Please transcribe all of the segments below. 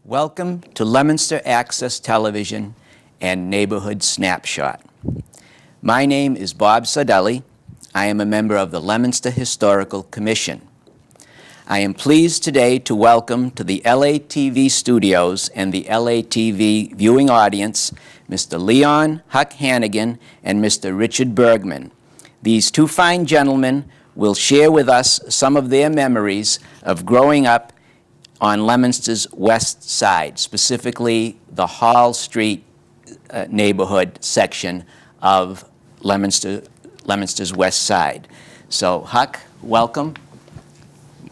Welcome to Leominster Access Television and Neighborhood Snapshot. My name is Bob Saudelli. I am a member of the Leominster Historical Commission. I am pleased today to welcome to the LATV studios and the LATV viewing audience Mr. Leon Huck Hannigan and Mr. Richard Bergman. These two fine gentlemen will share with us some of their memories of growing up on Leominster's west side, specifically the Hall Street neighborhood section of Leominster's west side. So, Huck, welcome.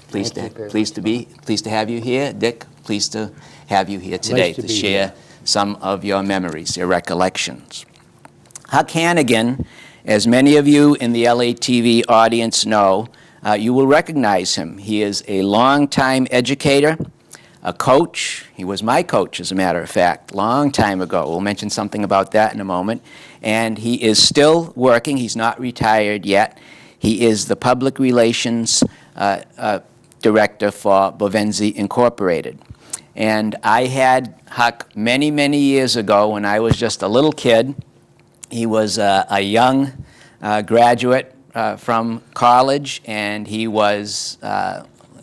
Pleased to have you here. Dick, pleased to have you here today to share some of your memories, your recollections. Huck Hannigan, as many of you in the LATV audience know, you will recognize him. He is a longtime educator, a coach. He was my coach, as a matter of fact, long time ago. We'll mention something about that in a moment. And he is still working. He's not retired yet. He is the public relations director for Bovenzi Incorporated. And I had Huck many, many years ago when I was just a little kid. He was a young graduate from college, and he was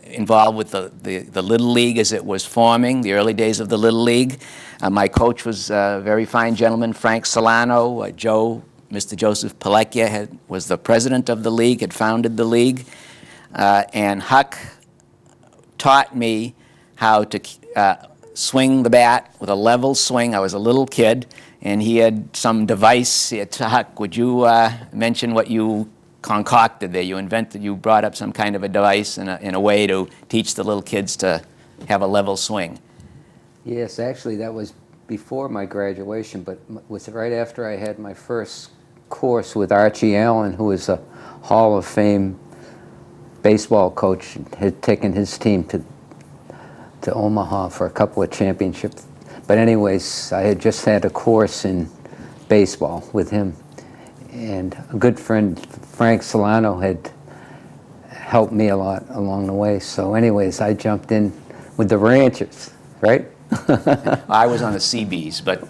involved with the Little League as it was forming, the early days of the Little League. My coach was a very fine gentleman, Frank Solano. Mr. Joseph Pilecchia was the president of the league, had founded the league. And Huck taught me how to swing the bat with a level swing. I was a little kid, and he had some device. Huck, would you mention what you concocted there? You brought up some kind of a device in a way to teach the little kids to have a level swing. Yes, actually that was before my graduation, but was right after I had my first course with Archie Allen, who is a Hall of Fame baseball coach, had taken his team to Omaha for a couple of championships. But anyways, I had just had a course in baseball with him. And a good friend, Frank Solano, had helped me a lot along the way. So anyways, I jumped in with the Ranchers, right? I was on the CBs, but...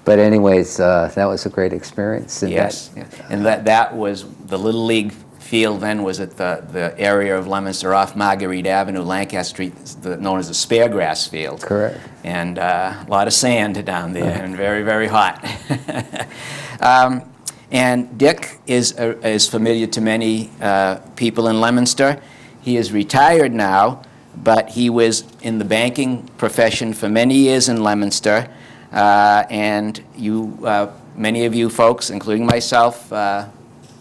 But anyways, that was a great experience. And yes, and that was the Little League field then was at the area of Leominster off Marguerite Avenue, Lancaster Street, known as the Sparegrass Field. Correct. And a lot of sand down there and very, very hot. And Dick is familiar to many people in Leominster. He is retired now, but he was in the banking profession for many years in Leominster. And many of you folks, including myself,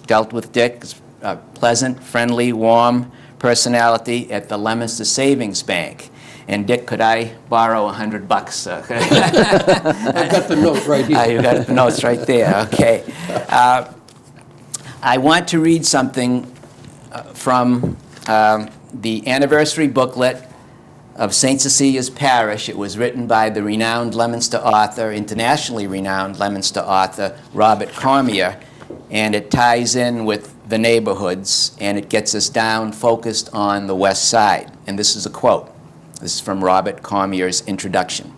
dealt with Dick. A pleasant, friendly, warm personality at the Leominster Savings Bank. And Dick, could I borrow $100? I've got the note right here. You got the notes right there. Okay. I want to read something from the anniversary booklet of St. Cecilia's Parish. It was written by the renowned Leominster author, internationally renowned Leominster author, Robert Cormier, and it ties in with the neighborhoods, and it gets us down focused on the west side. And this is a quote. This is from Robert Cormier's introduction.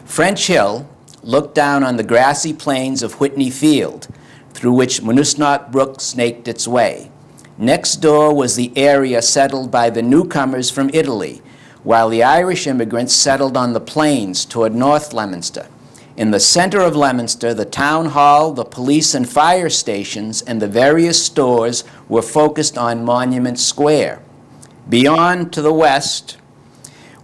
French Hill looked down on the grassy plains of Whitney Field, through which Monusnock Brook snaked its way. Next door was the area settled by the newcomers from Italy, while the Irish immigrants settled on the plains toward North Leominster. In the center of Leominster, the town hall, the police and fire stations, and the various stores were focused on Monument Square. Beyond, to the west,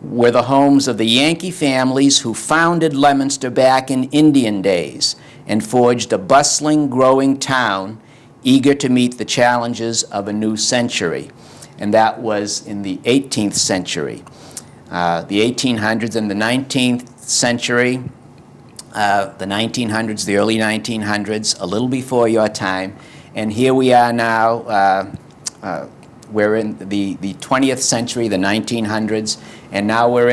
were the homes of the Yankee families who founded Leominster back in Indian days and forged a bustling, growing town eager to meet the challenges of a new century. And that was in the 18th century. The 1800s and the 19th century, the 1900s, the early 1900s, a little before your time. And here we are now, we're in the 20th century, the 1900s, and now we're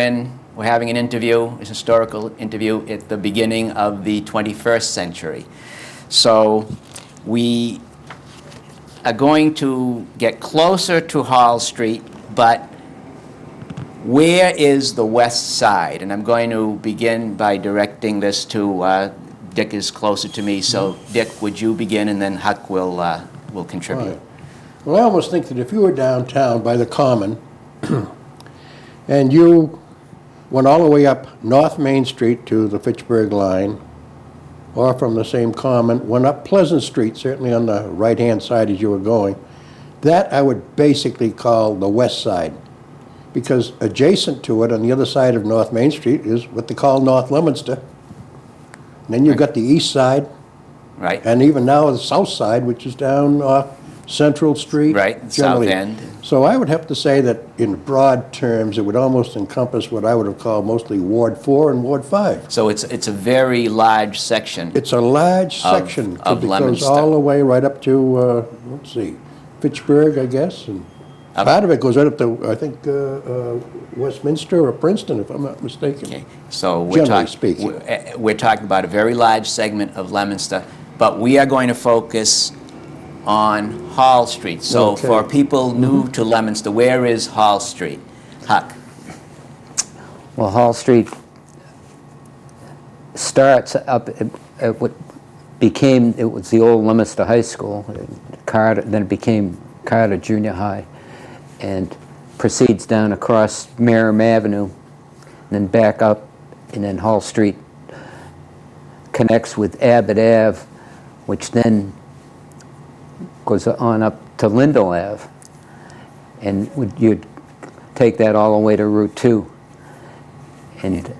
having an interview, a historical interview at the beginning of the 21st century. So we are going to get closer to Hall Street, but where is the west side? And I'm going to begin by directing this to Dick is closer to me. So, Dick, would you begin, and then Huck will contribute. Right. Well, I almost think that if you were downtown by the Common and you went all the way up North Main Street to the Fitchburg line, or from the same Common, went up Pleasant Street, certainly on the right-hand side as you were going, that I would basically call the west side, because adjacent to it on the other side of North Main Street is what they call North Leominster. And then you've got the east side, Right. and even now the south side, which is down Central Street. Right, the generally. south end. So I would have to say that in broad terms, it would almost encompass what I would have called mostly Ward 4 and Ward 5. So it's a very large section. It's a large section. of It goes Leominster. all the way right up to, let's see, Fitchburg, I guess, and part of it goes right up to, I think, Westminster or Princeton, if I'm not mistaken. Okay. So Generally speaking. we're talking about a very large segment of Leominster, but we are going to focus on Hall Street. So Okay. for people new to Leominster, where is Hall Street? Huck. Well, Hall Street starts up at what became, it was the old Leominster High School, Carter, then it became Carter Junior High, and proceeds down across Merrim Avenue, and then back up, and then Hall Street connects with Abbott Ave, which then goes on up to Lindell Ave, and you'd take that all the way to Route 2. And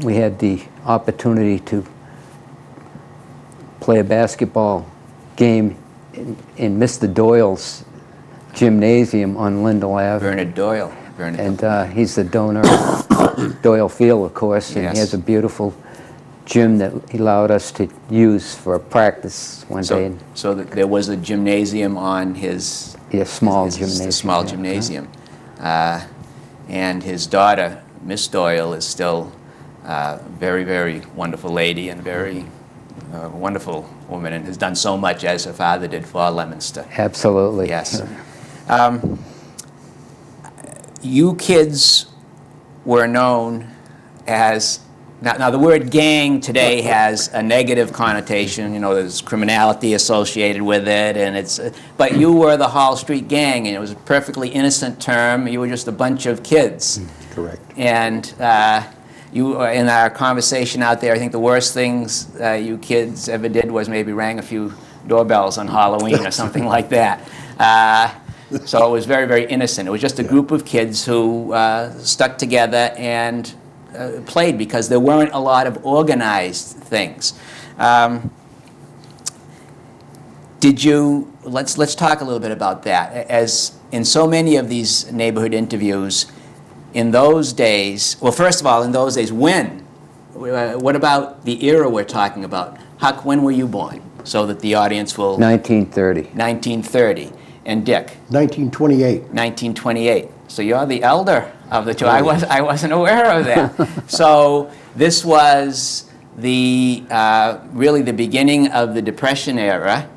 we had the opportunity to play a basketball game in Mr. Doyle's gymnasium on Lindell Ave. Bernard Doyle. And he's the donor of Doyle Field, of course, and Yes. he has a beautiful gym that he allowed us to use for practice one day. So that there was a gymnasium on his Small his gymnasium. small yeah. gymnasium. And his daughter, Miss Doyle, is still a very, very wonderful lady and very wonderful woman, and has done so much as her father did for Leominster. Absolutely. Yes. You kids were known as, now the word gang today has a negative connotation, you know, there's criminality associated with it, and but you were the Hall Street Gang, and it was a perfectly innocent term. You were just a bunch of kids. Correct. And you, in our conversation out there, I think the worst things you kids ever did was maybe rang a few doorbells on Halloween or something like that. So it was very, very innocent. It was just a group of kids who stuck together and played, because there weren't a lot of organized things. Let's talk a little bit about that. As in so many of these neighborhood interviews, in those days, well, first of all, in those days, when? What about the era we're talking about? Huck, when were you born? So that the audience will... 1930. 1930. And Dick? 1928. 1928. So you're the elder of the two. I wasn't aware of that. So this was the really the beginning of the Depression era,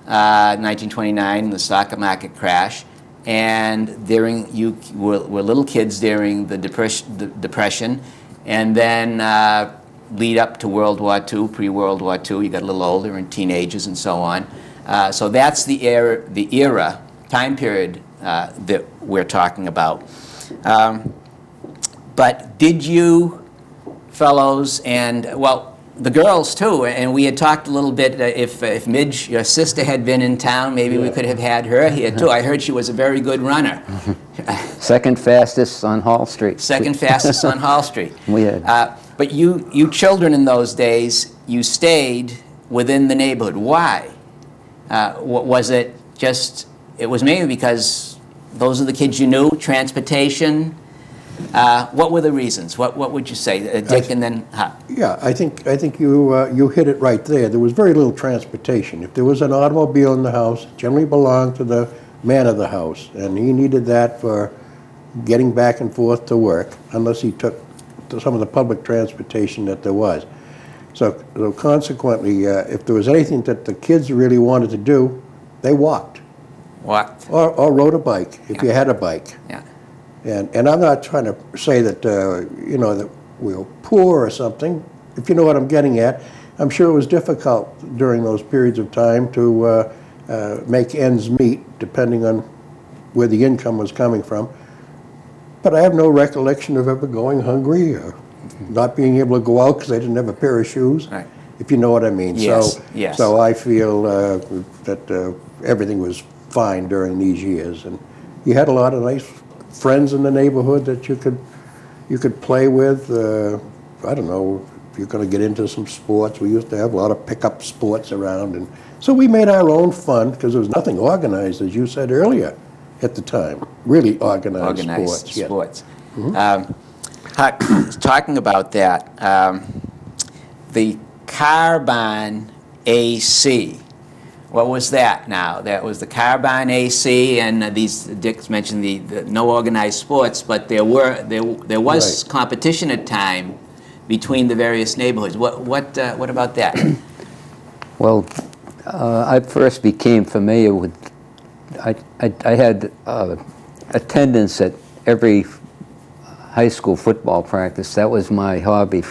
1929, the stock market crash, and during you were little kids during the Depression, and then lead up to World War II, pre-World War II. You got a little older and teenagers and so on. So that's the era, time period that we're talking about. But did you fellows, and well, the girls too, and we had talked a little bit, if Midge, your sister, had been in town, maybe we could have had her here too. I heard she was a very good runner. Second fastest on Hall Street. Second fastest on Hall Street. We had. But you children in those days, you stayed within the neighborhood. Why? Was it just, it was maybe because those are the kids you knew, transportation? What were the reasons? What would you say, Dick, and then Huck? Yeah, I think you hit it right there. There was very little transportation. If there was an automobile in the house, it generally belonged to the man of the house, and he needed that for getting back and forth to work, unless he took some of the public transportation that there was. So consequently, if there was anything that the kids really wanted to do, they walked. Walked. Or rode a bike, if you had a bike. Yeah. And I'm not trying to say that, you know, that we were poor or something. If you know what I'm getting at, I'm sure it was difficult during those periods of time to make ends meet, depending on where the income was coming from. But I have no recollection of ever going hungry or not being able to go out because I didn't have a pair of shoes, Right. if you know what I mean. Yes, So, yes. so I feel that everything was fine during these years. And you had a lot of nice friends in the neighborhood that you could play with. I don't know, if you're going to get into some sports, we used to have a lot of pickup sports around. And so we made our own fun because there was nothing organized, as you said earlier, at the time. Really organized sports. Yes. Sports. Talking about that, the Carbine AC. What was that now? That was the Carbine AC, and Dick's mentioned the no organized sports, but there was Right. competition at time between the various neighborhoods. What about that? Well, I first became familiar with, I had attendance at every high school football practice. That was my hobby.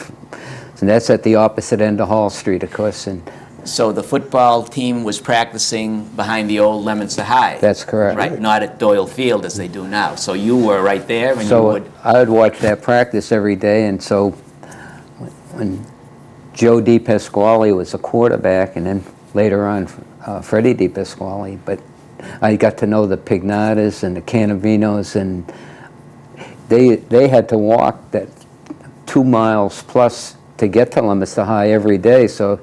And that's at the opposite end of Hall Street, of course. And So the football team was practicing behind the old Leominster High. that's correct. Right, not at Doyle Field as they do now. So you were right there, and you So would. I would watch that practice every day, and so when Joe DiPasquale was a quarterback, and then later on Freddie DiPasquale, but I got to know the Pignatas and the Canavinos, and they had to walk that 2 miles plus to get to Leominster High every day. So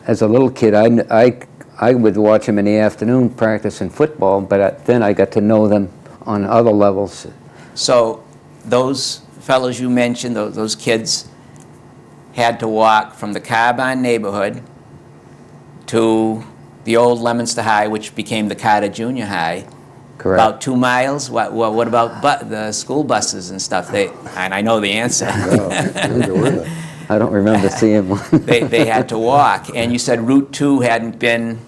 as a little kid, I would watch them in the afternoon practicing football, but then I got to know them on other levels. So those fellows you mentioned, those kids, had to walk from the Carbine neighborhood to the old Leominster High, which became the Carter Junior High. Correct. About 2 miles. What about the school buses and stuff? And I know the answer. No, there were none. I don't remember seeing one. they had to walk, and you said Route 2 hadn't been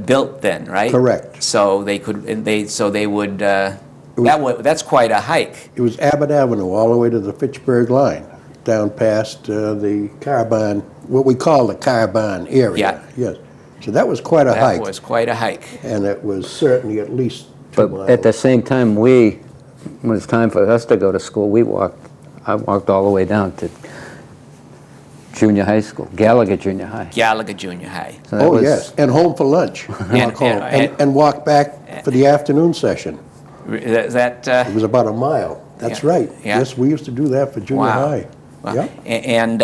built then, right? Correct. So they would. That's quite a hike. It was Abbott Avenue all the way to the Fitchburg line, down past the Carbine, what we call the Carbine area. Yeah. Yes. So that was quite a hike. That was quite a hike. And it was certainly at least 2 miles. But at the same time, when it was time for us to go to school, I walked all the way down to junior high school, Gallagher Junior High. Gallagher Junior High. So that Oh, was- yes, and home for lunch. Walk home. And walk back for the afternoon session. That. It was about a mile. That's Yeah. right. Yeah. Yes, we used to do that for junior Wow. high. Well, Yeah. And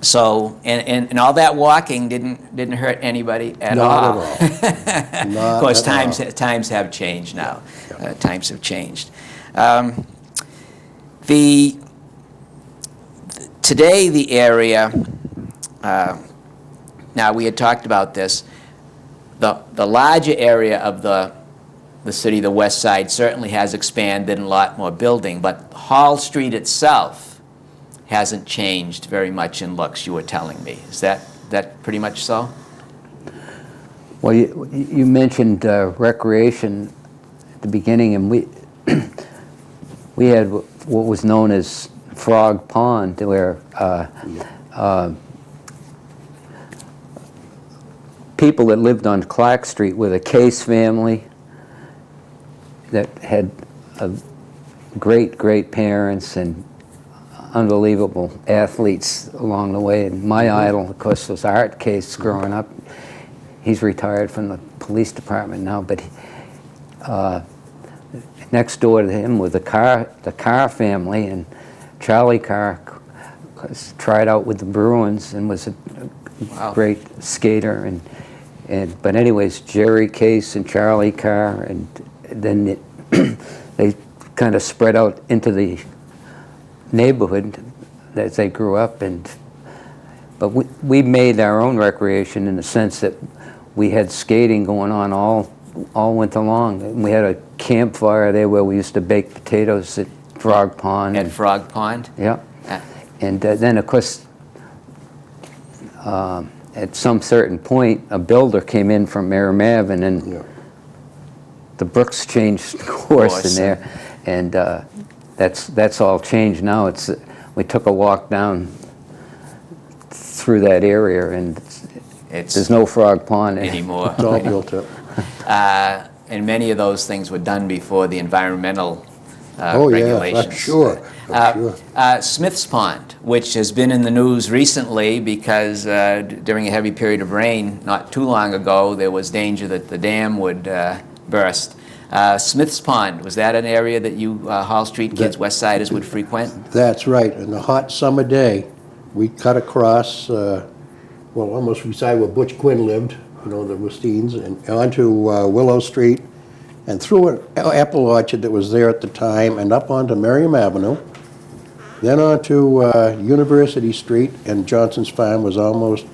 so all that walking didn't hurt anybody at Not all. at all. Not Of course, at all. times have changed now. Yeah. Times have changed. Today the area. Now we had talked about this. The larger area of the city, the west side, certainly has expanded and a lot more building, but Hall Street itself hasn't changed very much in looks, you were telling me. Is that pretty much so? Well, you mentioned recreation at the beginning, and we had what was known as Frog Pond, where people that lived on Clark Street were the Case family that had great parents and unbelievable athletes along the way. And my idol, of course, was Art Case growing up. He's retired from the police department now, but next door to him was the Carr family, and Charlie Carr tried out with the Bruins and was a Wow. great skater. But anyways, Jerry Case and Charlie Carr, and then they kind of spread out into the neighborhood as they grew up. But we made our own recreation in the sense that we had skating going on all winter long. And we had a campfire there where we used to bake potatoes at Frog Pond. At Frog Pond? Yeah. And then, of course, at some certain point, a builder came in from Merrim Ave, and then Yeah. the brooks changed course in there, and that's all changed now. We took a walk down through that area, and there's no frog pond anymore. It's all built up. And many of those things were done before the environmental Oh, regulations. yeah, I'm sure. Smith's Pond, which has been in the news recently because during a heavy period of rain not too long ago, there was danger that the dam would burst. Smith's Pond, was that an area that you Hall Street kids, West Siders, would frequent? That's right. On a hot summer day, we cut across, well, almost beside where Butch Quinn lived, you know, the Westeens, and onto Willow Street, and through an apple orchard that was there at the time, and up onto Merriam Avenue, then onto University Street, and Johnson's Farm was almost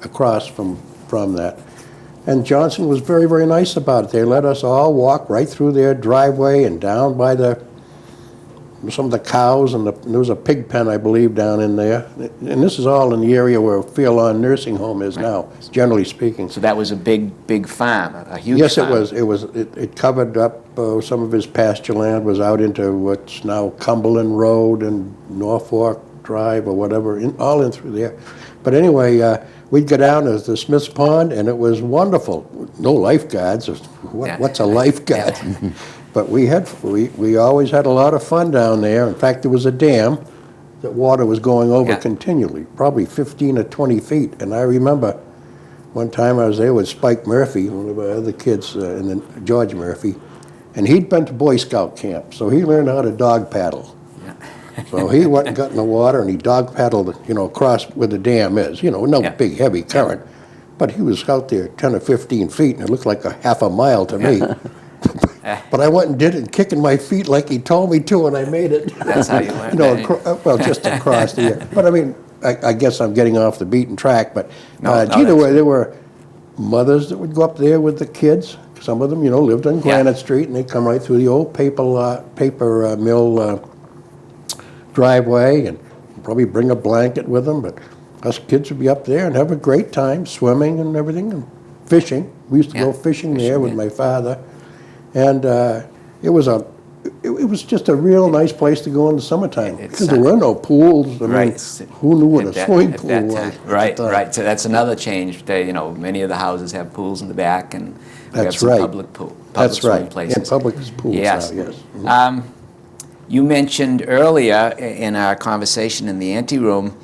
across from that. And Johnson was very, very nice about it. They let us all walk right through their driveway and down by some of the cows, and there was a pig pen, I believe, down in there. And this is all in the area where Fairlawn Nursing Home is now, generally speaking. So that was a big farm, a huge yes, farm. Yes, it was. It covered up some of his pasture land, was out into what's now Cumberland Road and Norfolk Drive or whatever, all in through there. But anyway, we'd go down to the Smith's Pond, and it was wonderful. No lifeguards. What's a lifeguard? Yeah. But we always had a lot of fun down there. In fact, there was a dam that water was going over continually, probably 15 or 20 feet. And I remember one time I was there with Spike Murphy, one of our other kids, and then George Murphy, and he'd been to Boy Scout camp, so he learned how to dog paddle. Yeah. So he went and got in the water, and he dog paddled, you know, across where the dam is. You know, no big heavy current, but he was out there 10 or 15 feet, and it looked like a half a mile to me. But I went and did it, kicking my feet like he told me to, and I made it. That's how you learned well, just across the air. But I mean, I guess I'm getting off the beaten track. But there were mothers that would go up there with the kids. Some of them, you know, lived on Granite Street, and they'd come right through the old paper mill driveway, and probably bring a blanket with them. But us kids would be up there and have a great time, swimming and everything, and fishing. We used to go fishing there with my father. And it was just a real nice place to go in the summertime, because there were no pools. I mean, who knew what a swimming pool was? Right. So that's another change. You know, many of the houses have pools in the back, and we have some public swimming places. And public pools now, yes. Mm-hmm. You mentioned earlier in our conversation in the anteroom,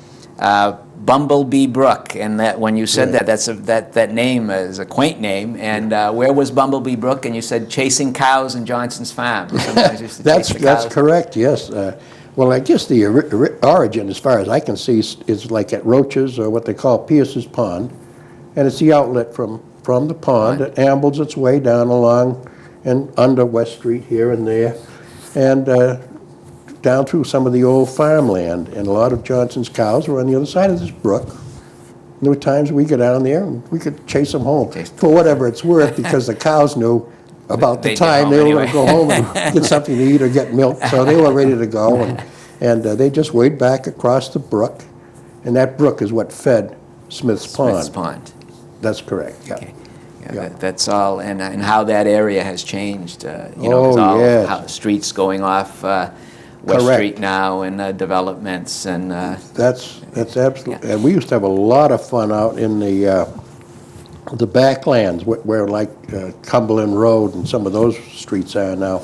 Bumblebee Brook, and that when you said that name is a quaint name. And where was Bumblebee Brook? And you said chasing cows in Johnson's Farm. That's correct. Yes. Well, I guess the origin, as far as I can see, is like at Roach's, or what they call Pierce's Pond, and it's the outlet from the pond. It ambles its way down along and under West Street here and there, and down through some of the old farmland, and a lot of Johnson's cows were on the other side of this brook. And there were times we go down there and we could chase them home for whatever it's worth, because the cows knew about the time they were going to go home and get something to eat or get milk, so they were ready to go, and they just wade back across the brook, and that brook is what fed Smith's Pond. Smith's Pond. That's correct. Yeah. Okay. That's all, and how that area has changed. You know, how streets going off. West Street now, and developments, and that's absolutely. And we used to have a lot of fun out in the backlands where like Cumberland Road and some of those streets are now.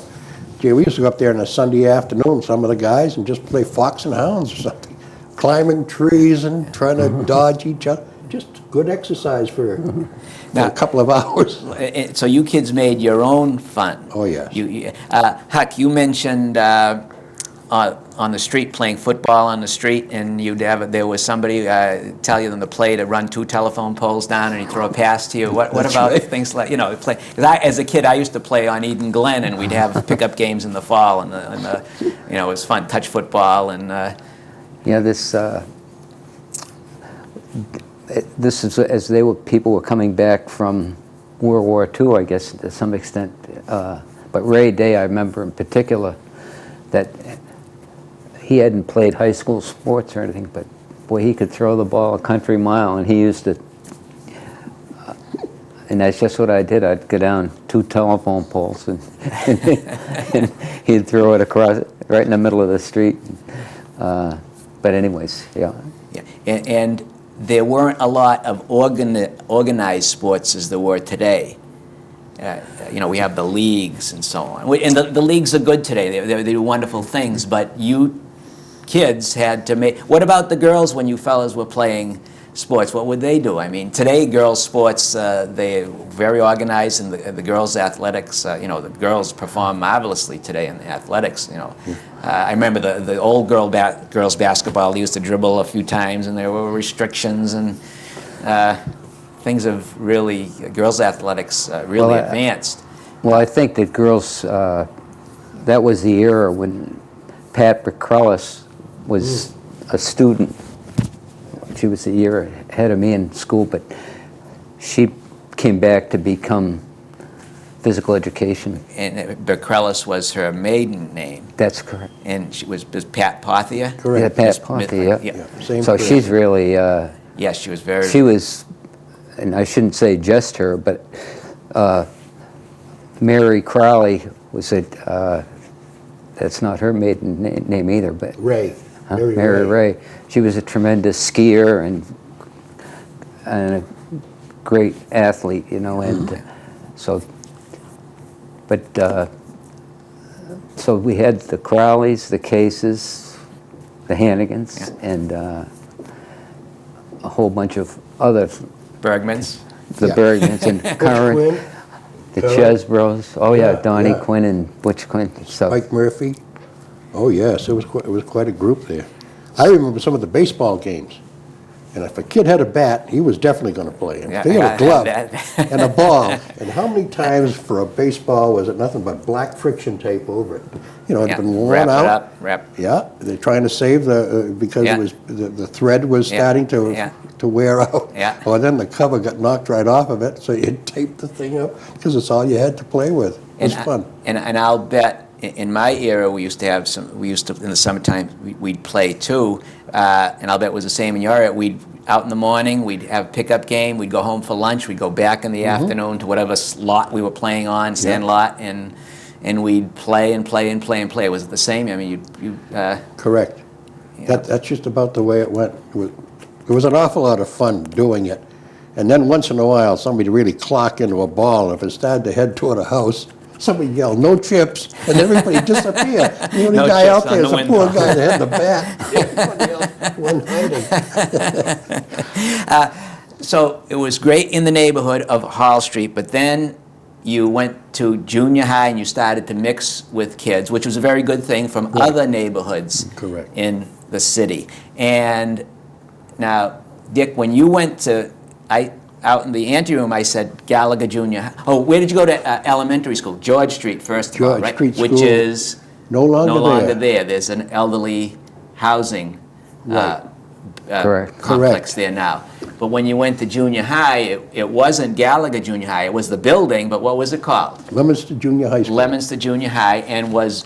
Gee, we used to go up there on a Sunday afternoon, some of the guys, and just play fox and hounds or something, climbing trees and trying to dodge each other. Just good exercise for a couple of hours. So you kids made your own fun. Oh yes. Huck, you mentioned. On the street, playing football on the street, and there was somebody tell you on the play to run 2 telephone poles down, and he'd throw a pass to you. What about things like, you know, play? Because as a kid, I used to play on Eden Glen, and we'd have pickup games in the fall, and you know, it was fun, touch football, and this is as people were coming back from World War II, I guess, to some extent. But Ray Day, I remember in particular, that he hadn't played high school sports or anything, but boy, he could throw the ball a country mile, and he used to And that's just what I did. I'd go down 2 telephone poles and, and he'd throw it across, right in the middle of the street. But anyways, yeah. Yeah. And there weren't a lot of organized sports as there were today. You know, we have the leagues and so on. And the leagues are good today. They do wonderful things, but you kids had to make... What about the girls when you fellas were playing sports? What would they do? I mean, today girls' sports, they're very organized, and the girls' athletics, you know, the girls perform marvelously today in the athletics, you know. I remember the old girls' basketball, they used to dribble a few times, and there were restrictions, and things have really, girls' athletics really advanced. Well, I think that girls, that was the era when Pat Becrellis was a student. She was a year ahead of me in school, but she came back to become physical education. And Becrellis was her maiden name. That's correct. And she was Pat Pothier? Correct. Yeah, Pat Pothier, yeah. Yeah, same So person. she's really, Yes, she was very... she was, and I shouldn't say just her, but Mary Crowley was that's not her maiden name either, but Ray. Mary Ray. She was a tremendous skier and a great athlete, you know, and so we had the Crowleys, the Cases, the Hannigans, and a whole bunch of other, Bergmans? the Bergmans and Curran, Quinn, the Curran. Chesbros. Oh yeah, Yeah, Donnie yeah. Quinn and Butch Quinn. So Mike Murphy. Oh yes, it was quite a group there. I remember some of the baseball games, and if a kid had a bat, he was definitely going to play. And if they had a glove and a ball, and how many times for a baseball was it nothing but black friction tape over it? You know, it had been worn Wrap out. it up, wrap. Yeah, they're trying to save the because Yeah. it was the thread was Yeah, starting yeah. to wear out. Yeah. Or then the cover got knocked right off of it, so you tape the thing up because it's all you had to play with. It was fun. And I'll bet in my era we used to have in the summertime we'd play too, and I'll bet it was the same in your era. We'd out in the morning, we'd have a pickup game, we'd go home for lunch, we'd go back in the afternoon to whatever lot we were playing on, sand lot, and we'd play and play and play and play. Was it the same? I mean, Correct. Yeah. That's just about the way it went. It was an awful lot of fun doing it. And then once in a while, somebody really clock into a ball. If it started to head toward a house, somebody yelled, "No chips," and everybody disappeared. The only No guy out chips there on is the a poor window. guy that had the bat. Everybody else went hiding. So it was great in the neighborhood of Hall Street, but then you went to junior high and you started to mix with kids, which was a very good thing from other neighborhoods Correct. in the city. And now, Dick, when you went to, out in the anteroom, I said Gallagher Junior High. Oh, where did you go to elementary school? George Street, first of all, George right? Street Which School. is No longer there. there. There's an elderly housing Right. Correct. complex Correct. there now. But when you went to junior high, it wasn't Gallagher Junior High. It was the building, but what was it called? Leominster Junior High School. Leominster Junior High, and was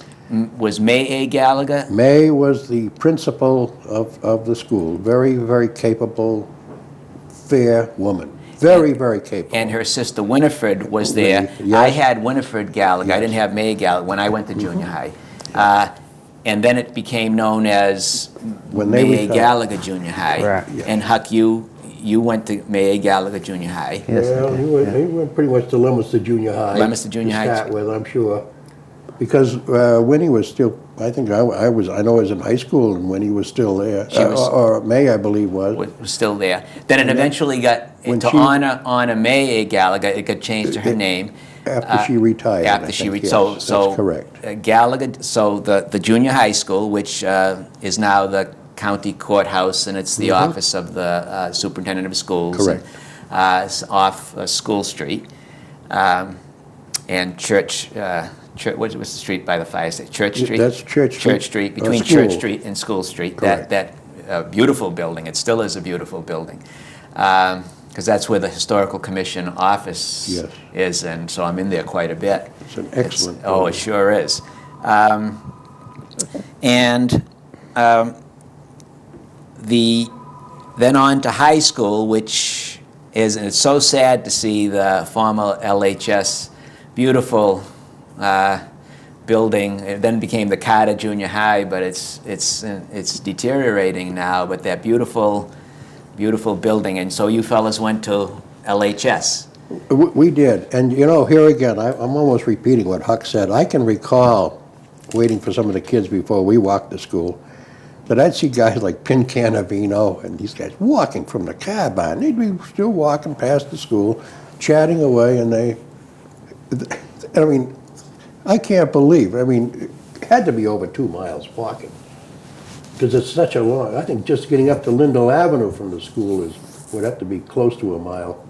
May A. Gallagher? May was the principal of the school. Very, very capable, fair woman. Very, very capable. And her sister Winifred was there. Yes. I had Winifred Gallagher. I Yes. didn't have May Gallagher when I went to junior high. And then it became known as When they May A. retired. Gallagher Junior High. Right. Yeah. And Huck, you went to May A. Gallagher Junior High. Yes, I Well, he went pretty much to Leominster Junior High. Leominster Junior High. To start with, I'm sure. Because Winnie was still, I think I know I was in high school and Winnie was still there. She was- Or May, I believe, was. Was still there. Then it eventually got, when to she- honor May A. Gallagher, it got changed to her name. After she retired, I After she think, retired. yes, So that's correct. Gallagher, so the junior high school, which is now the county courthouse, and it's the office of the superintendent of schools. Correct. And, it's off School Street. And Church, what's the street by the fire station? Church Street? That's Church Street. Church Street, between School. Church Street and School Street. Correct. That beautiful building. It still is a beautiful building. Because that's where the Historical Commission office Yes. is, and so I'm in there quite a bit. It's an excellent Oh, it building. sure is. And then on to high school, which is, and it's so sad to see the former LHS beautiful building. It then became the Carter Junior High, but it's deteriorating now. But that beautiful building, and so you fellas went to LHS. We did, and you know, here again, I'm almost repeating what Huck said. I can recall waiting for some of the kids before we walked to school, that I'd see guys like Pin Canavino and these guys walking from the car barn. They'd be still walking past the school, chatting away, and I mean, I can't believe, I mean, it had to be over 2 miles walking, because it's such a long, I think just getting up to Lindell Avenue from the school would have to be close to a mile.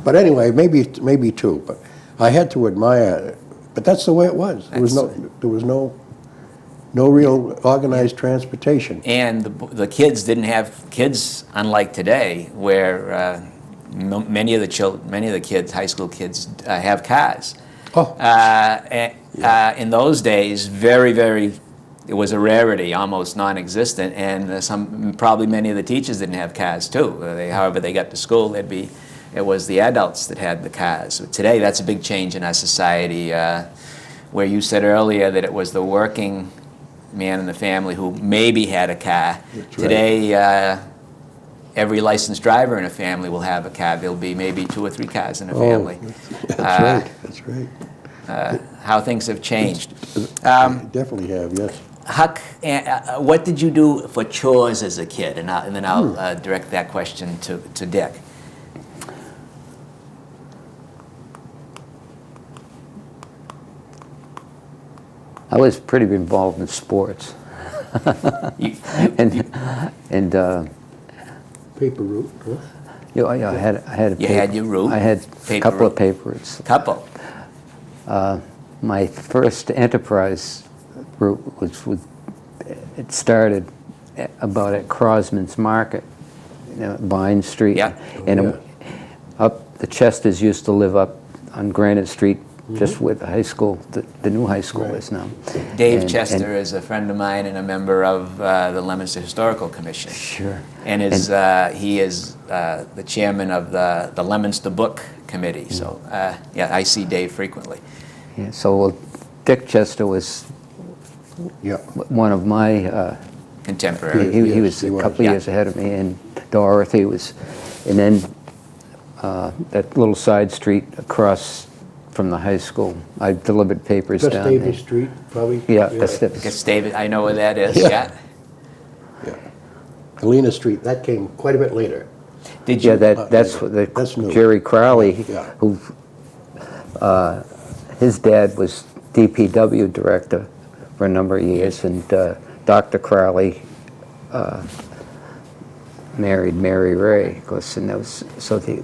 But anyway, maybe 2, but I had to admire it. But that's the way it was. There was no real organized transportation. And the kids didn't have kids, unlike today, where many of the kids, high school kids, have cars. Oh. In those days, it was a rarity, almost non-existent, and probably many of the teachers didn't have cars too. However they got to school, it was the adults that had the cars. But today, that's a big change in our society, where you said earlier that it was the working man in the family who maybe had a car. That's today, every licensed driver in a family will have a car. There'll be maybe 2 or 3 cars in a family. That's right. How things have changed. Definitely have, yes. Huck, what did you do for chores as a kid? And then I'll direct that question to Dick. I was pretty involved in sports. and Paper route, huh? I had a You had your route. I had a couple of paper routes. Couple. My first enterprise route it started about at Crosman's Market, Vine Street. Yeah. And the Chesters used to live up on Granite Street, just where the high school, the new high school is now. Dave Chester is a friend of mine and a member of the Leominster Historical Commission. Sure. And he is the chairman of the Leominster Book Committee. So, yeah, I see Dave frequently. Yeah, so Dick Chester was one of my contemporaries. He was a couple of years ahead of me, and Dorothy was, and then that little side street across from the high school, I delivered papers down there. Gustavus Street, probably? Yeah, Gustavus. Gustavus, I know where that is, yeah. Galena Street, that came quite a bit later. Did you? Yeah, that's new. Jerry Crowley, Yeah. who, his dad was DPW director for a number of years, and Dr. Crowley married Mary Ray, of course, and that was, so the,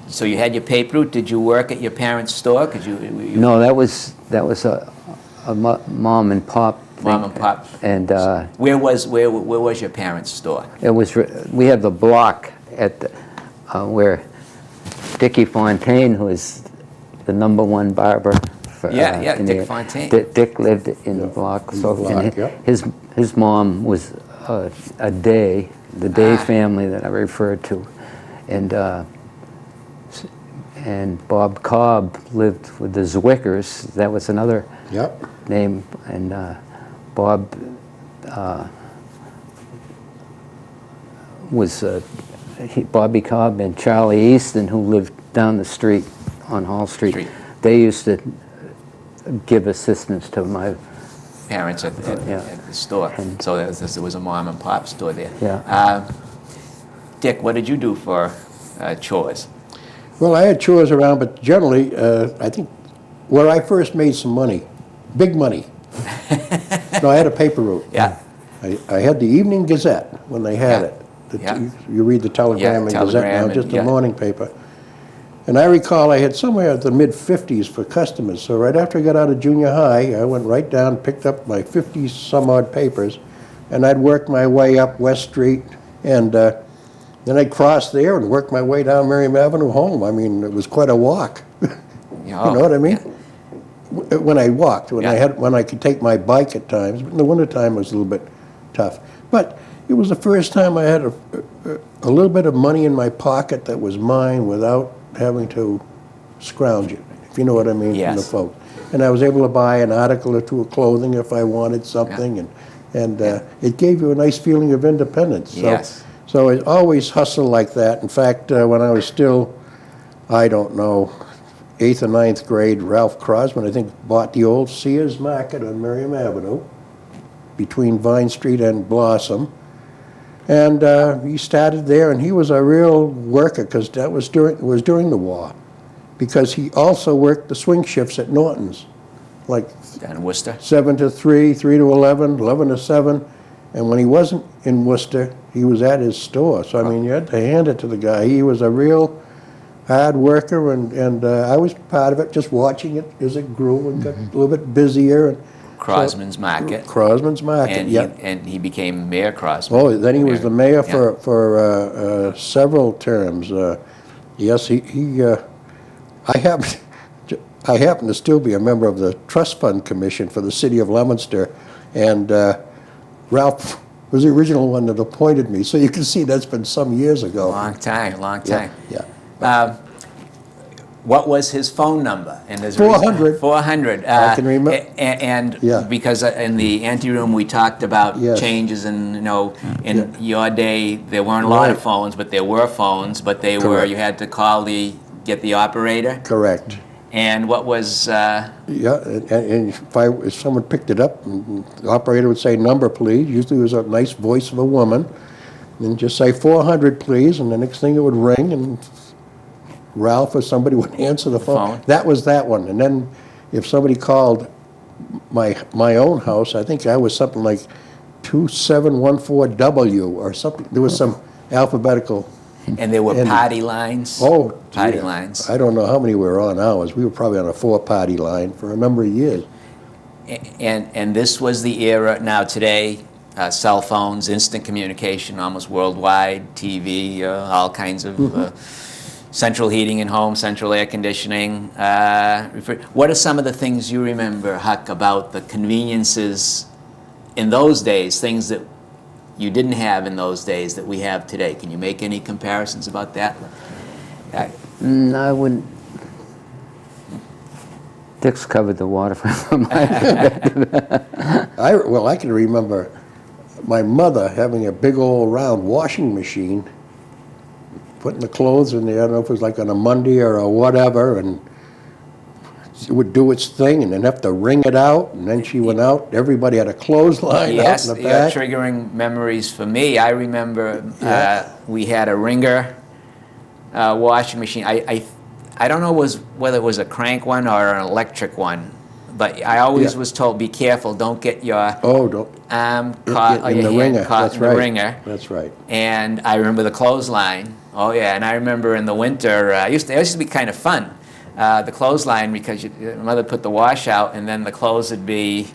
so you had your paper route. Did you work at your parents' store? Could you? No, that was a mom and pop thing. Mom and pop. And where was your parents' store? it was, we have the block at the, where Dickie Fontaine, who is the #1 barber. For, Dick Fontaine. Dick lived in the block. So and his mom was the Day family that I referred to, and Bob Cobb lived with the Zwickers. That was another name, and Bob was Bobby Cobb and Charlie Easton, who lived down the street on Hall Street. They used to give assistance to my parents at the store. And so there was a mom and pop store there. Yeah. Dick, what did you do for chores? Well, I had chores around, but generally, I think where I first made some money, big money. No, I had a paper route. Yeah. I had the Evening Gazette when they had it. You read the Telegram and Gazette now, just a morning paper. And I recall I had somewhere at the mid-50s for customers. So right after I got out of junior high, I went right down, picked up my 50-some-odd papers, and I'd work my way up West Street, and then I'd cross there and work my way down Merriam Avenue home. I mean, it was quite a walk. You know what I mean? Yeah. When I walked, when I could take my bike at times. In the wintertime, it was a little bit tough. But it was the first time I had a little bit of money in my pocket that was mine without having to scrounge it, if you know what I mean, from the Yes. folks. And I was able to buy an article or two of clothing if I wanted something, and it gave you a nice feeling of independence. So, Yes. So I always hustled like that. In fact, when I was still, I don't know, 8th or 9th grade, Ralph Crosman, I think, bought the old Sears Market on Merriam Avenue between Vine Street and Blossom. And he started there, and he was a real worker because that was during the war. Because he also worked the swing shifts at Norton's, like Down in Worcester? 7 to 3, 3 to 11, 11 to 7. And when he wasn't in Worcester, he was at his store. So, I mean, you had to hand it to the guy. He was a real hard worker, and I was part of it, just watching it as it grew and got a little bit busier. And Crosman's Market. Crosman's Market, And, yeah. he became Mayor Crosman. Oh, then he was the mayor Yeah. for several terms. Yes, I happen to still be a member of the Trust Fund Commission for the city of Leominster, and Ralph was the original one that appointed me. So you can see that's been some years ago. Long time. Yeah. What was his phone number? And there's 400. 400. I can remember. And Yeah. because in the anteroom we talked about Yes. changes, and in your day there weren't a lot of Right. phones, but there were phones, but they were, Correct. you had to call get the operator. Correct. And what was Yeah, and if someone picked it up, and the operator would say, "Number, please." Usually it was a nice voice of a woman, and just say 400, please, and the next thing it would ring, and Ralph or somebody would answer the phone. That was that one. And then if somebody called my own house, I think I was something like 2714W or something. There was some alphabetical. and there were and- party lines? Oh, Party dear. lines. I don't know how many we were on ours. We were probably on a 4-party line for a number of years. And this was the era. Now today, cell phones, instant communication, almost worldwide, TV, all kinds of central heating in home, central air conditioning. What are some of the things you remember, Huck, about the conveniences in those days, things that you didn't have in those days that we have today? Can you make any comparisons about that? I wouldn't. Dick's covered the waterfront from my I can remember my mother having a big old round washing machine, putting the clothes in there. I don't know if it was like on a Monday or a whatever, and it would do its thing and then have to wring it out, and then she went out. Everybody had a clothesline Yes, out in the you're back. triggering memories for me. I remember we had a Ringer washing machine. I don't know whether it was a crank one or an electric one, but I always Yeah. was told, be careful, don't get your Oh, don't arm caught or in your the hand ringer. caught That's in the right. ringer. That's right. And I remember the clothesline. Oh yeah, and I remember in the winter, it used to be kind of fun, the clothesline, because your mother put the wash out, and then the clothes would be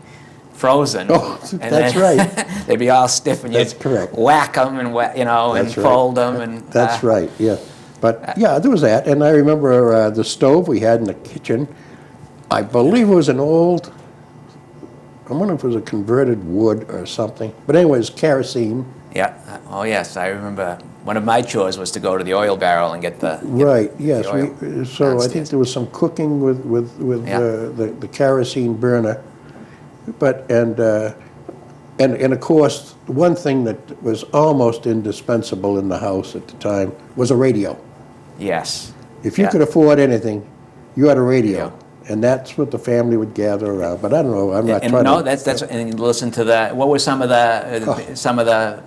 frozen. Oh, and that's then right. They'd be all stiff, and That's you'd correct. whack them and and That's right. fold them, and That's right, yeah. But, yeah, there was that. And I remember the stove we had in the kitchen. I believe it was an old, I wonder if it was a converted wood or something. But anyway, it was kerosene. Yeah. Oh yes, I remember. One of my chores was to go to the oil barrel and get the Right, yes. oil So I think downstairs. there was some cooking with Yeah. the kerosene burner. But, and of course, one thing that was almost indispensable in the house at the time was a radio. Yes. If you Yeah. could afford anything, you had a radio. Yeah. And that's what the family would gather around. But I don't know, I'm not And trying no, to... that's and listen to the. What were some of the?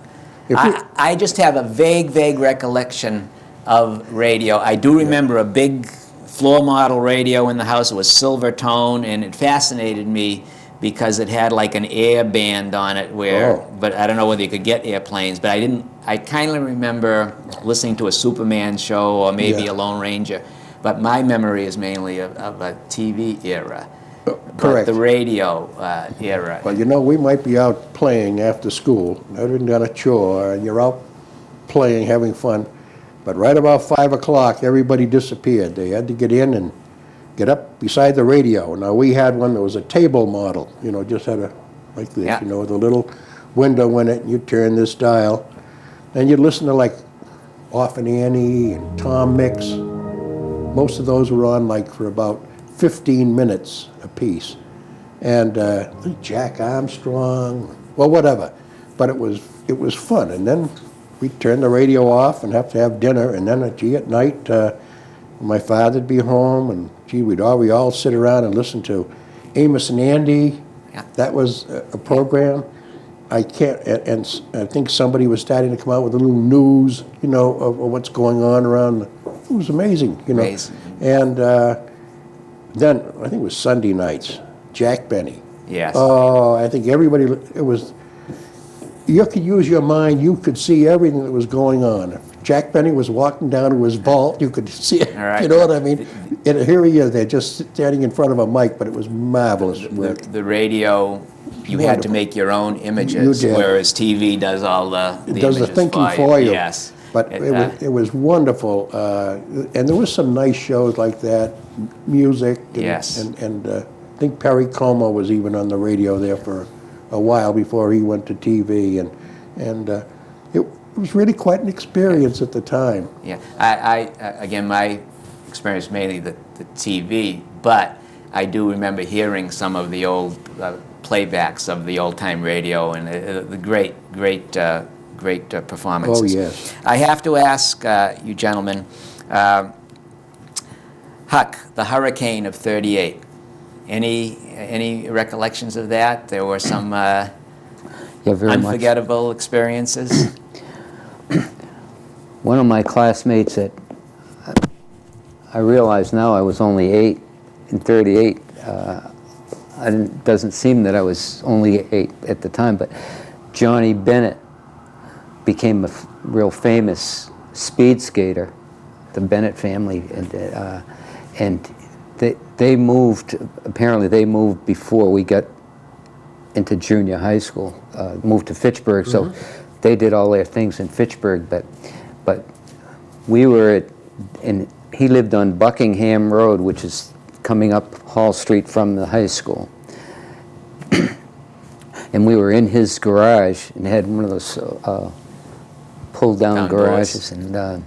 If we- I just have a vague recollection of radio. I do remember a big floor model radio in the house. It was silver tone, and it fascinated me because it had like an air band on it where, Oh. but I don't know whether you could get airplanes, but I kind of remember listening to a Superman show or maybe Yeah. a Lone Ranger, but my memory is mainly of a TV era. But Correct. the radio era. Well, you know, we might be out playing after school. I didn't got a chore, and you're out playing, having fun. But right about 5 o'clock, everybody disappeared. They had to get in and get up beside the radio. Now, we had one that was a table model, just had a, like this, Yeah. with a little window in it, and you'd turn this dial, and you'd listen to like Off and Annie and Tom Mix. Most of those were on like for about 15 minutes a piece. And Jack Armstrong, well, whatever. But it was fun. And then we'd turn the radio off and have to have dinner. And then, gee, at night, my father'd be home, and gee, we all sit around and listen to Amos and Andy. Yeah. That was a program. I can't, and I think somebody was starting to come out with a little news, you know, of what's going on around. It was amazing, you know. Amazing. And then I think it was Sunday nights, Jack Benny. Yes. Oh, I think everybody, it was, you could use your mind, you could see everything that was going on. If Jack Benny was walking down to his vault, you could see it, All right. you know what I mean? And here he is, they're just standing in front of a mic, but it was marvelous. The radio, you had to make your own images, You did. whereas TV does all the It does the images thinking for you. Yes. But it was wonderful, and there was some nice shows like that, music. And, Yes. And I think Perry Como was even on the radio there for a while before he went to TV, and it was really quite an experience at the time. Yeah, I again, my experience mainly the TV, but I do remember hearing some of the old playbacks of the old-time radio, and the great performances. Oh, yes. I have to ask you gentlemen, Huck, the hurricane of '38, any recollections of that? There were some Yeah, very much. unforgettable experiences? One of my classmates I realize now I was only 8 in '38. Doesn't seem that I was only 8 at the time, but Johnny Bennett became a real famous speed skater, the Bennett family, and they moved. Apparently, they moved before we got into junior high school. Moved to Fitchburg, so they did all their things in Fitchburg. But we were he lived on Buckingham Road, which is coming up Hall Street from the high school. And we were in his garage and had one of those pull-down garages and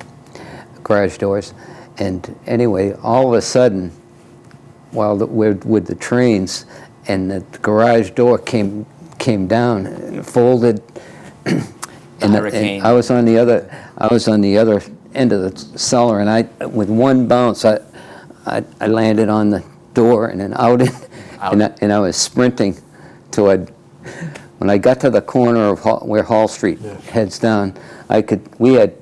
garage doors. And anyway, all of a sudden, while we're with the trains, and the garage door came down, folded, and I was on the other end of the cellar, and with one bounce, I landed on the door and then out. And I was sprinting toward. When I got to the corner of where Hall Street heads down, we had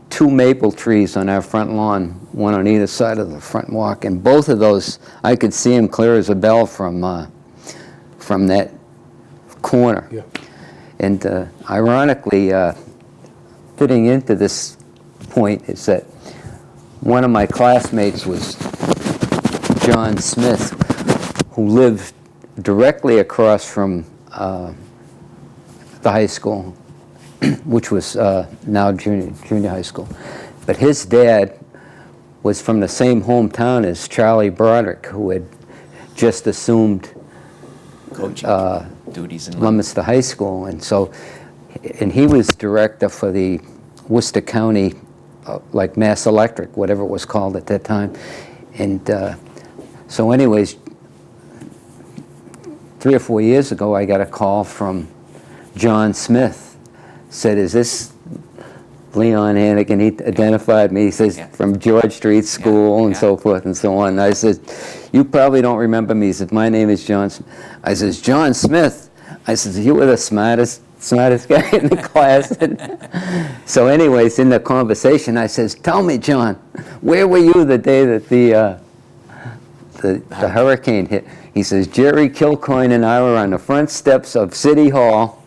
2 maple trees on our front lawn, one on either side of the front walk, and both of those I could see them clear as a bell from that corner. Yeah. And ironically, fitting into this point is that one of my classmates was John Smith, who lived directly across from the high school, which was now junior high school. But his dad was from the same hometown as Charlie Broderick, who had just assumed Coaching duties in Leominster High School, and he was director for the Worcester County, like Mass Electric, whatever it was called at that time. And so anyways, 3 or 4 years ago, I got a call from John Smith. Said, "Is this Leon Hannigan?" He identified me. He says, "From George Street School," and so forth and so on. And I said, "You probably don't remember me." He said, "My name is John Smith." I says, "John Smith?" I says, "You were the smartest guy in the class." So anyways, in the conversation, I says, "Tell me, John, where were you the day that the hurricane hit?" He says, "Jerry Kilcoyne and I were on the front steps of City Hall,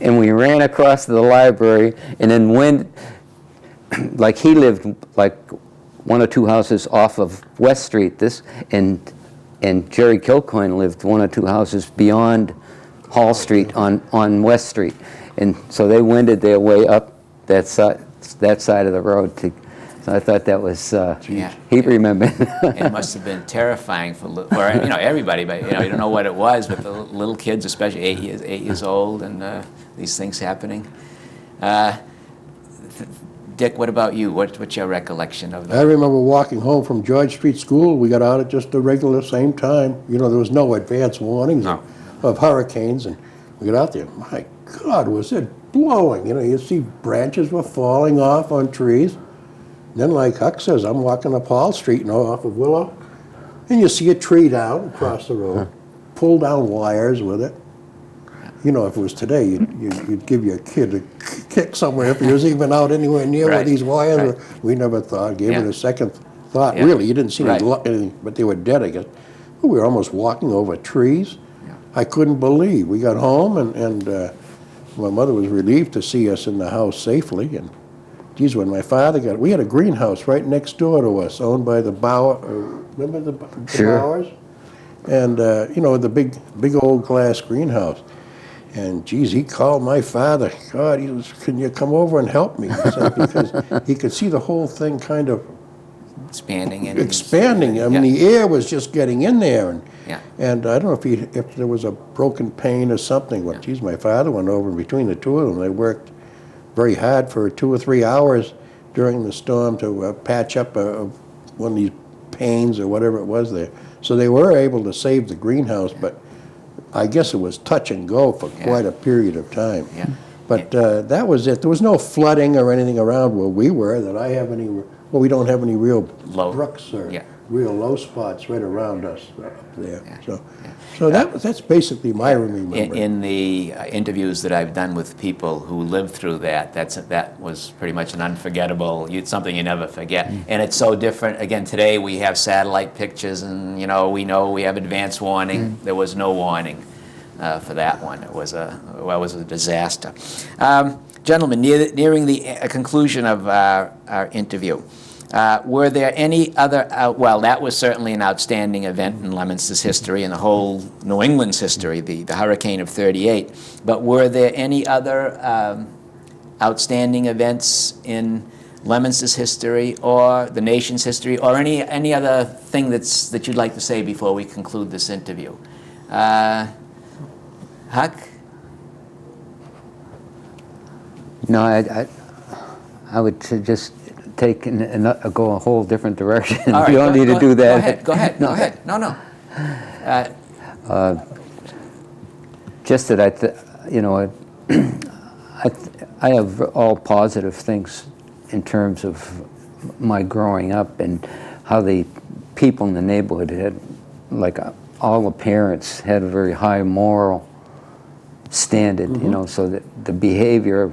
and we ran across to the library, and then went," like he lived like 1 or 2 houses off of West Street, and Jerry Kilcoyne lived 1 or 2 houses beyond Hall Street on West Street. And so they wended their way up that side of the road So I thought that was, Yeah. he remembered. It must have been terrifying for, everybody, but, you don't know what it was, but the little kids, especially 8 years old, and these things happening. Dick, what about you? What's your recollection of I that? remember walking home from George Street School. We got out at just the regular same time. There was no advance warnings No. of hurricanes, and we got out there. My God, was it blowing? You see branches were falling off on trees. Then, like Huck says, I'm walking up Hall Street, off of Willow, and you see a tree down across the road, pull down wires with it. If it was today, you'd give your kid a kick somewhere if he was even out anywhere near where Right, these wires right. were. We never thought, gave it Yeah. a second thought. Yeah. Really, you didn't see Right. anything, but they were dead, I guess. We were almost walking over trees. Yeah. I couldn't believe. We got home, and my mother was relieved to see us in the house safely. And geez, when my father we had a greenhouse right next door to us, owned by the Bauer. Remember the Sure. Bauers? And the big old glass greenhouse. And geez, he called my father. God, can you come over and help me? He said, because he could see the whole thing kind of Expanding. expanding. I mean, the air was just getting in there, Yeah. and I don't know if there was a broken pane or something. But geez, my father went over, and between the two of them, they worked very hard for 2 or 3 hours during the storm to patch up one of these panes or whatever it was there. So they were able to save the greenhouse, but I guess it was touch and go for quite a period of time. Yeah. But that was it. There was no flooding or anything around where we were that I have any. Well, we don't have any real Low. brooks or Yeah. real low spots right around us up there. Yeah. So that's basically my remembrance. In the interviews that I've done with people who lived through that, that was pretty much an unforgettable, something you never forget. And it's so different. Again, today we have satellite pictures, and we know we have advance warning. There was no warning for that one. It was a disaster. Gentlemen, nearing the conclusion of our interview. Were there any other, well, that was certainly an outstanding event in Leominster's history and the whole New England's history, the hurricane of '38. But were there any other outstanding events in Leominster's history or the nation's history, or any other thing that you'd like to say before we conclude this interview? Huck? No, I would just take go a whole different direction. All right, you don't need to do that. Go ahead. No. Just that I have all positive things in terms of my growing up and how the people in the neighborhood had, like all the parents had a very high moral standard, so that the behavior of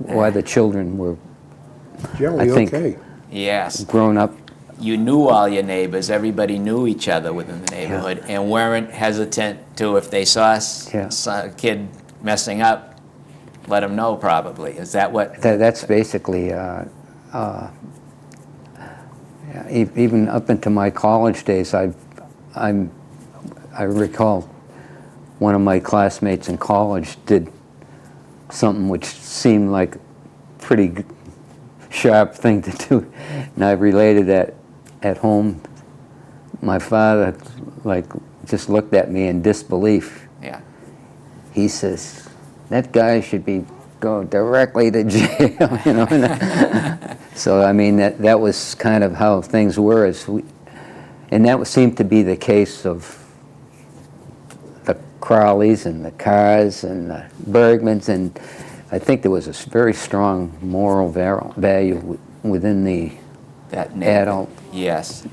why the children were, Generally I think, okay. Yes. grown up. You knew all your neighbors. Everybody knew each other within the neighborhood and weren't hesitant to, if they saw a kid messing up, let them know probably. Is that what? That's basically, even up into my college days, I recall one of my classmates in college did something which seemed like a pretty sharp thing to do, and I related that at home. My father, just looked at me in disbelief. Yeah. He says, "That guy should be going directly to jail," So I mean that was kind of how things were, and that seemed to be the case of the Crowleys and the Carrs and the Bergmans, and I think there was a very strong moral value within the adult. Yes.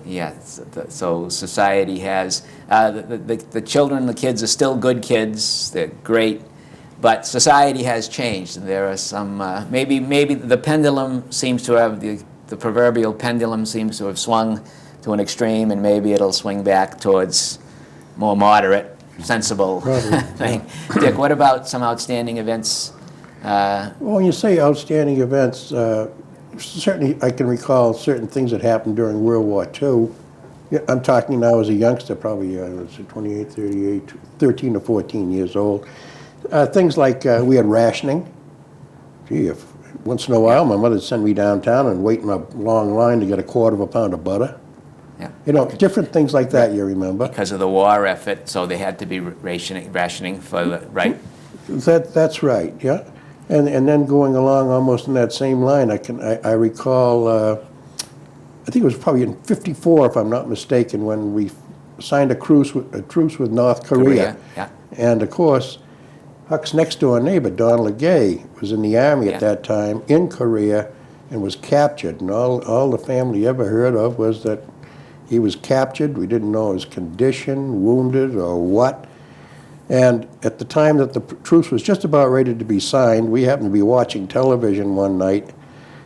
Yes. So society has the children, the kids are still good kids. They're great, but society has changed, and there are some maybe the pendulum seems to have the proverbial pendulum seems to have swung to an extreme, and maybe it'll swing back towards more moderate, sensible thing. Dick, what about some outstanding events? Well, when you say outstanding events, certainly I can recall certain things that happened during World War II. Yeah, I'm talking now as a youngster, probably 28, 38, 13 to 14 years old. Things like we had rationing. Gee, if once in a while, my mother'd send me downtown and wait in a long line to get a quarter of a pound of butter. Yeah. You know, different things like that, you remember? Because of the war effort, so they had to be rationing for the, right? That's right, yeah. And then going along almost in that same line, I recall, I think it was probably in '54, if I'm not mistaken, when we signed a truce with North Korea. Yeah. And of course, Huck's next door neighbor, Don Legay, was in the Army at that time in Korea and was captured. And all the family ever heard of was that he was captured. We didn't know his condition, wounded or what. And at the time that the truce was just about ready to be signed, we happened to be watching television one night,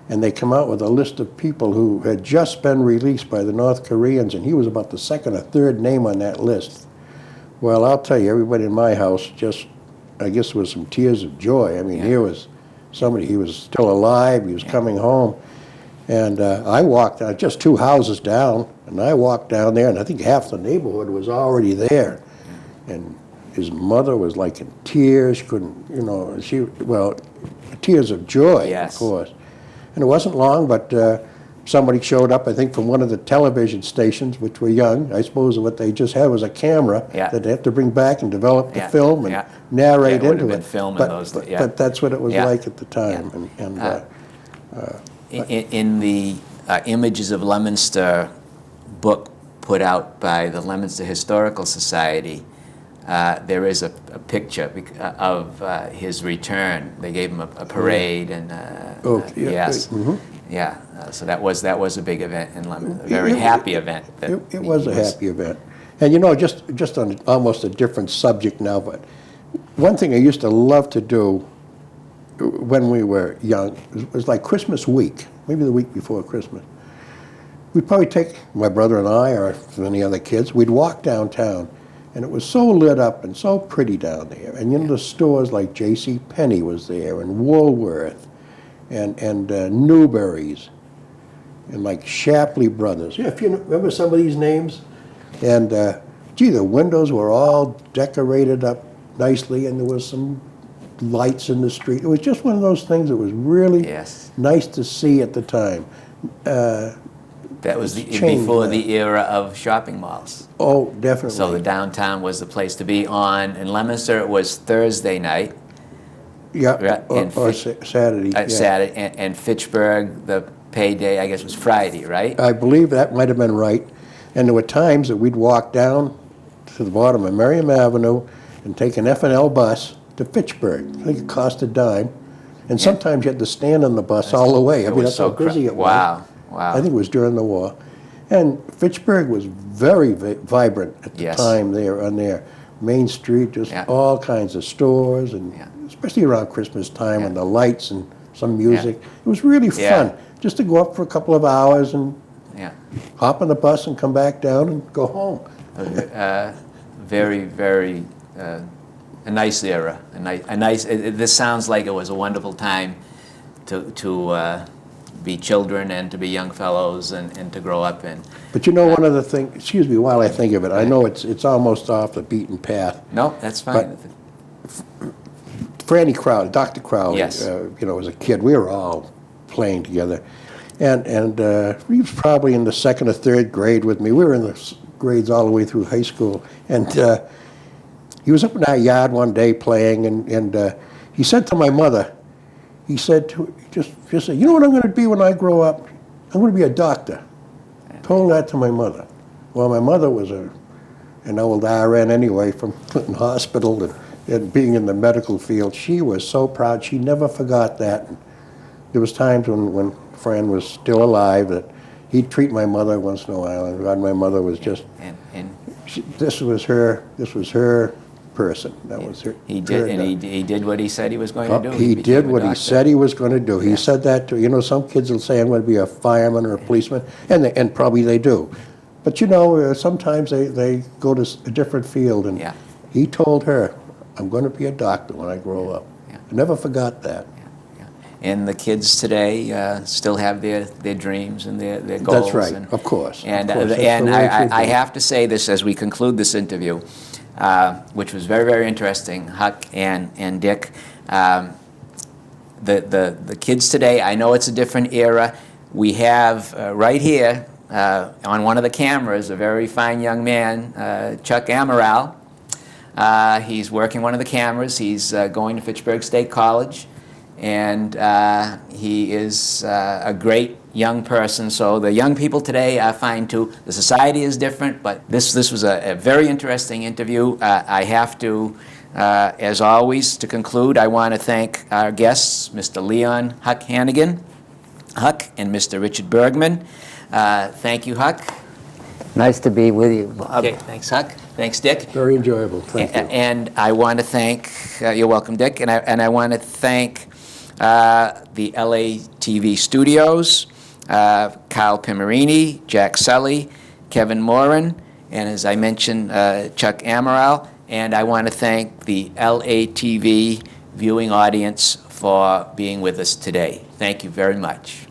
and they come out with a list of people who had just been released by the North Koreans, and he was about the second or third name on that list. Well, I'll tell you, everybody in my house just, I guess, was some tears of joy. I mean, here was somebody, he was still alive, he was coming home. And I walked just 2 houses down, and I walked down there, and I think half the neighborhood was already there. And his mother was like in tears. She couldn't, you know, well, tears of joy, of course. And it wasn't long, but somebody showed up, I think, from one of the television stations, which were young. I suppose what they just had was a camera that they had to bring back and develop the film and narrate into it. But that's what it was like at the time. In the Images of Leominster book put out by the Leominster Historical Society, there is a picture of his return. They gave him a parade, and so that was a big event in Leominster, a very happy event. It was a happy event. And you know, just on almost a different subject now, but one thing I used to love to do when we were young was like Christmas week, maybe the week before Christmas. We'd probably take, my brother and I, or any other kids, we'd walk downtown. And it was so lit up and so pretty down there. And you know, the stores like J.C. Penney was there, and Woolworth, and Newberry's, and like Shapley Brothers. Yeah, if you remember some of these names. And gee, the windows were all decorated up nicely, and there was some lights in the street. It was just one of those things that was really nice to see at the time. That was before the era of shopping malls. Oh, definitely. So the downtown was the place to be on. In Leominster, it was Thursday night. Yeah, or Saturday. Saturday. And Fitchburg, the payday, I guess, was Friday, right? I believe that might have been right. And there were times that we'd walk down to the bottom of Merriam Avenue and take an F&L bus to Fitchburg. I think it cost a dime. And sometimes you had to stand on the bus all the way. I mean, that's how busy it was. Wow. I think it was during the war. And Fitchburg was very vibrant at the time there on their Main Street, just all kinds of stores, and especially around Christmas time and the lights and some music. It was really fun just to go up for a couple of hours and hop on the bus and come back down and go home. Very, very a nice era. A nice. This sounds like it was a wonderful time to be children and to be young fellows and to grow up in. But you know, one other thing, excuse me while I think of it, I know it's almost off the beaten path. No, that's fine. But Franny Crowley, Dr. Crowley, you know, as a kid, we were all playing together. And he was probably in the 2nd or 3rd grade with me. We were in the grades all the way through high school. And he was up in our yard one day playing, and he said to my mother, he said, just said, you know what I'm going to be when I grow up? I'm going to be a doctor. Told that to my mother. Well, my mother was an old RN anyway from Clinton Hospital and being in the medical field. She was so proud. She never forgot that. And there was times when Fran was still alive that he'd treat my mother once in a while. And God, my mother was just, this was her person. That was her. He did what he said he was going to do. He did what he said he was going to do. He said that to, you know, some kids will say, I'm going to be a fireman or a policeman, and probably they do. But you know, sometimes they go to a different field, and he told her, I'm going to be a doctor when I grow up. I never forgot that. And the kids today still have their dreams and their goals. That's right, of course. And I have to say this as we conclude this interview, which was very, very interesting, Huck and Dick. the kids today, I know it's a different era. We have right here on one of the cameras a very fine young man, Chuck Amaral. He's working one of the cameras. He's going to Fitchburg State College, and he is a great young person. So the young people today are fine too. The society is different, but this was a very interesting interview. I have to, as always, to conclude, I want to thank our guests, Mr. Leon Huck Hannigan, Huck, and Mr. Richard Bergman. Thank you, Huck. Nice to be with you, Bob. Okay, thanks, Huck. Thanks, Dick. Very enjoyable. Thank you. And I want to thank, you're welcome, Dick, and I want to thank the LA TV studios, Kyle Pimarini, Jack Sully, Kevin Moran, and as I mentioned, Chuck Amaral. And I want to thank the LA TV viewing audience for being with us today. Thank you very much.